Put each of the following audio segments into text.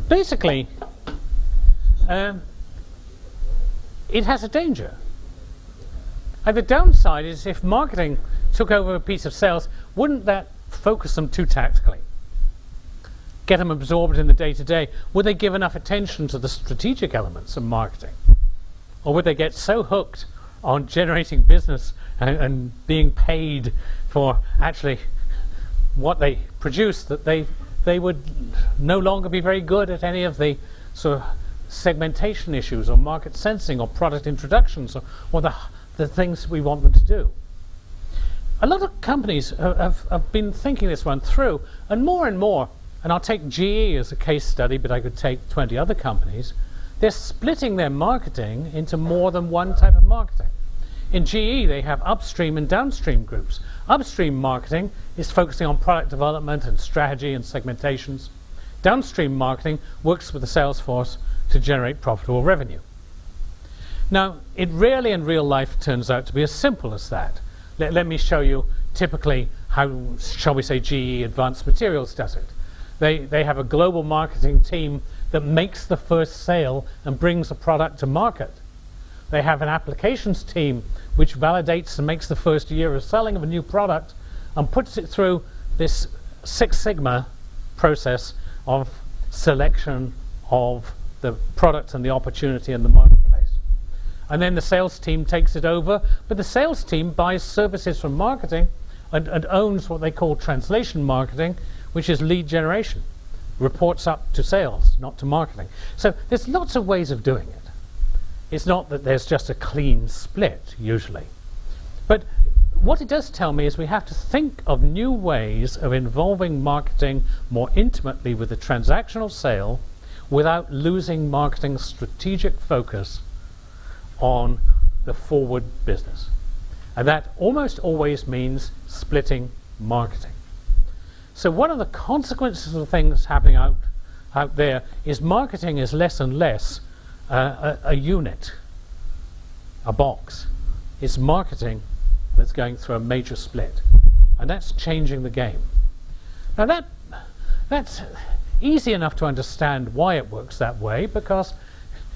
basically, it has a danger. And the downside is if marketing took over a piece of sales, wouldn't that focus them too tactically? Get them absorbed in the day-to-day? Would they give enough attention to the strategic elements of marketing? Or would they get so hooked on generating business and being paid for actually what they produce that they would no longer be very good at any of the sort of segmentation issues or market sensing or product introductions or the things we want them to do? A lot of companies have been thinking this one through, and more, and I'll take GE as a case study, but I could take 20 other companies, they're splitting their marketing into more than one type of marketing. In GE, they have upstream and downstream groups. Upstream marketing is focusing on product development and strategy and segmentations. Downstream marketing works with the sales force to generate profitable revenue. Now, it rarely in real life turns out to be as simple as that. Let me show you typically how, shall we say, GE Advanced Materials does it. They have a global marketing team that makes the first sale and brings a product to market. They have an applications team which validates and makes the first year of selling of a new product and puts it through this Six Sigma process of selection of the product and the opportunity in the marketplace. And then the sales team takes it over, but the sales team buys services from marketing and owns what they call translation marketing, which is lead generation. Reports up to sales, not to marketing. So there's lots of ways of doing it. It's not that there's just a clean split, usually. But what it does tell me is we have to think of new ways of involving marketing more intimately with the transactional sale without losing marketing's strategic focus on the forward business. And that almost always means splitting marketing. So one of the consequences of things happening out there is marketing is less and less a unit, a box. It's marketing that's going through a major split. And that's changing the game. Now that's easy enough to understand why it works that way, because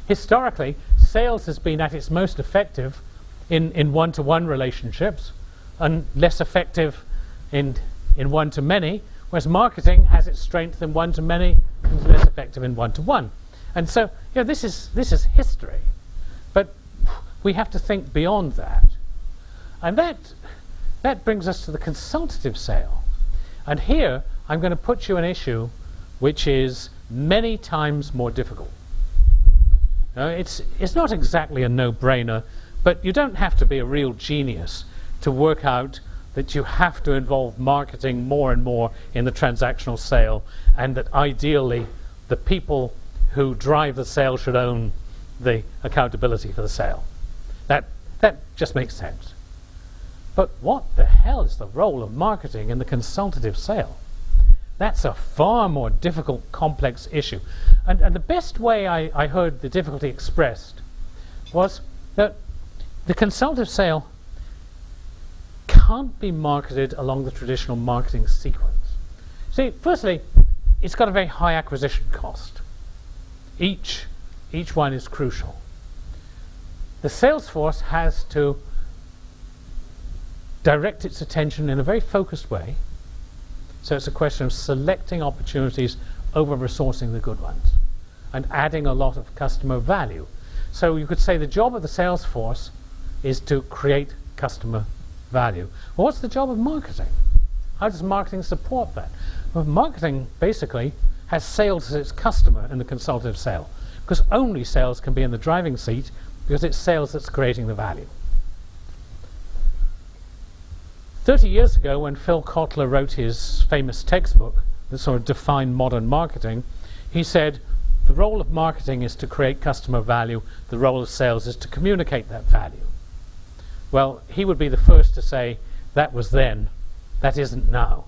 historically sales has been at its most effective in one-to-one relationships and less effective in one-to-many, whereas marketing has its strength in one-to-many and is less effective in one-to-one. And so, you know, this is history, but we have to think beyond that. And that brings us to the consultative sale. And here I'm going to put you an issue which is many times more difficult. Now, it's not exactly a no-brainer, but you don't have to be a real genius to work out that you have to involve marketing more and more in the transactional sale, and that ideally the people who drive the sale should own the accountability for the sale. That just makes sense. But what the hell is the role of marketing in the consultative sale? That's a far more difficult, complex issue. And the best way I heard the difficulty expressed was that the consultative sale can't be marketed along the traditional marketing sequence. See, firstly, it's got a very high acquisition cost. Each one is crucial. The sales force has to direct its attention in a very focused way. So it's a question of selecting opportunities over resourcing the good ones and adding a lot of customer value. So you could say the job of the sales force is to create customer value. Well, what's the job of marketing? How does marketing support that? Well, marketing basically has sales as its customer in the consultative sale, because only sales can be in the driving seat, because it's sales that's creating the value. 30 years ago, when Phil Kotler wrote his famous textbook that sort of defined modern marketing, he said the role of marketing is to create customer value, the role of sales is to communicate that value. Well, he would be the first to say that was then, that isn't now.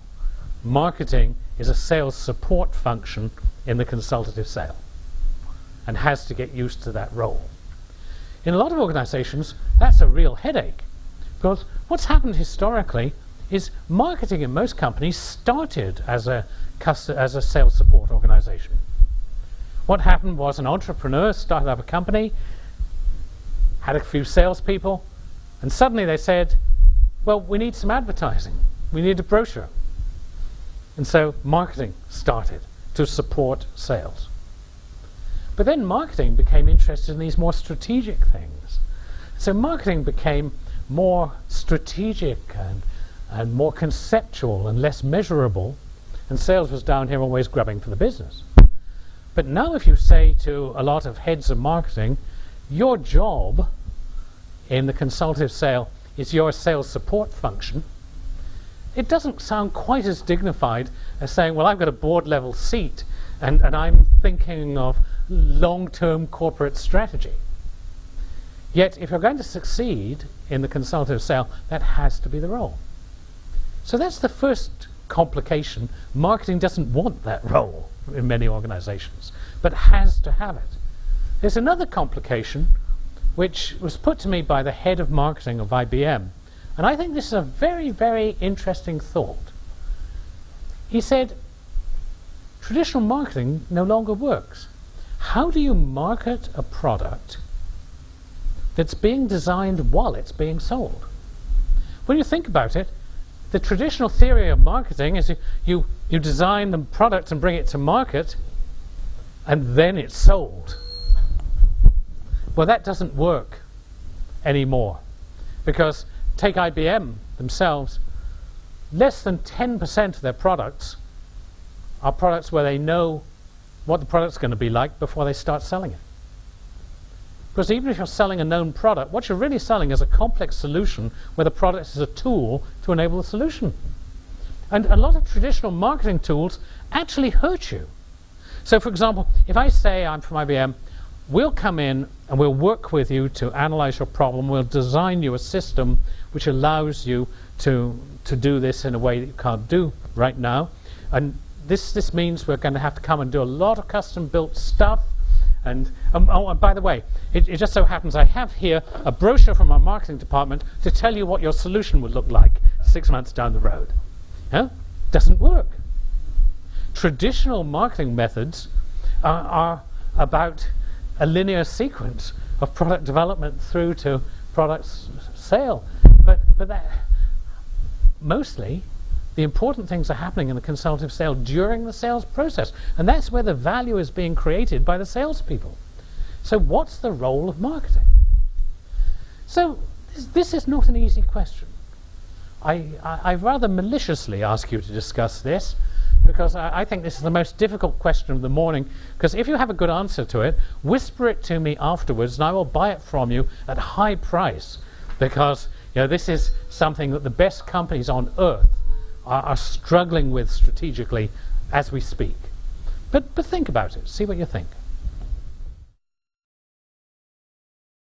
Marketing is a sales support function in the consultative sale and has to get used to that role. In a lot of organizations, that's a real headache, because what's happened historically is marketing in most companies started as a sales support organization. What happened was an entrepreneur started up a company, had a few salespeople, and suddenly they said, well, we need some advertising. We need a brochure. And so marketing started to support sales. But then marketing became interested in these more strategic things. So marketing became more strategic and more conceptual and less measurable, and sales was down here always grubbing for the business. But now if you say to a lot of heads of marketing, your job in the consultative sale is your sales support function, it doesn't sound quite as dignified as saying, well, I've got a board level seat and I'm thinking of long-term corporate strategy. Yet if you're going to succeed in the consultative sale, that has to be the role. So that's the first complication. Marketing doesn't want that role in many organizations, but has to have it. There's another complication which was put to me by the head of marketing of IBM, and I think this is a very, very interesting thought. He said, traditional marketing no longer works. How do you market a product that's being designed while it's being sold? When you think about it, the traditional theory of marketing is you design the product and bring it to market, and then it's sold. Well, that doesn't work anymore, because take IBM themselves, less than 10% of their products are products where they know what the product's going to be like before they start selling it. Because even if you're selling a known product, what you're really selling is a complex solution where the product is a tool to enable the solution. And a lot of traditional marketing tools actually hurt you. So for example, if I say I'm from IBM, we'll come in and we'll work with you to analyze your problem, we'll design you a system which allows you to do this in a way that you can't do right now. And this means we're going to have to come and do a lot of custom built stuff. And by the way, it just so happens I have here a brochure from our marketing department to tell you what your solution would look like 6 months down the road. Doesn't work. Traditional marketing methods are about a linear sequence of product development through to product sale. But that, mostly, the important things are happening in the consultative sale during the sales process. And that's where the value is being created by the salespeople. So what's the role of marketing? So this is not an easy question. I rather maliciously ask you to discuss this, because I think this is the most difficult question of the morning, because if you have a good answer to it, whisper it to me afterwards and I will buy it from you at a high price, because this is something that the best companies on earth are struggling with strategically as we speak. But think about it, see what you think.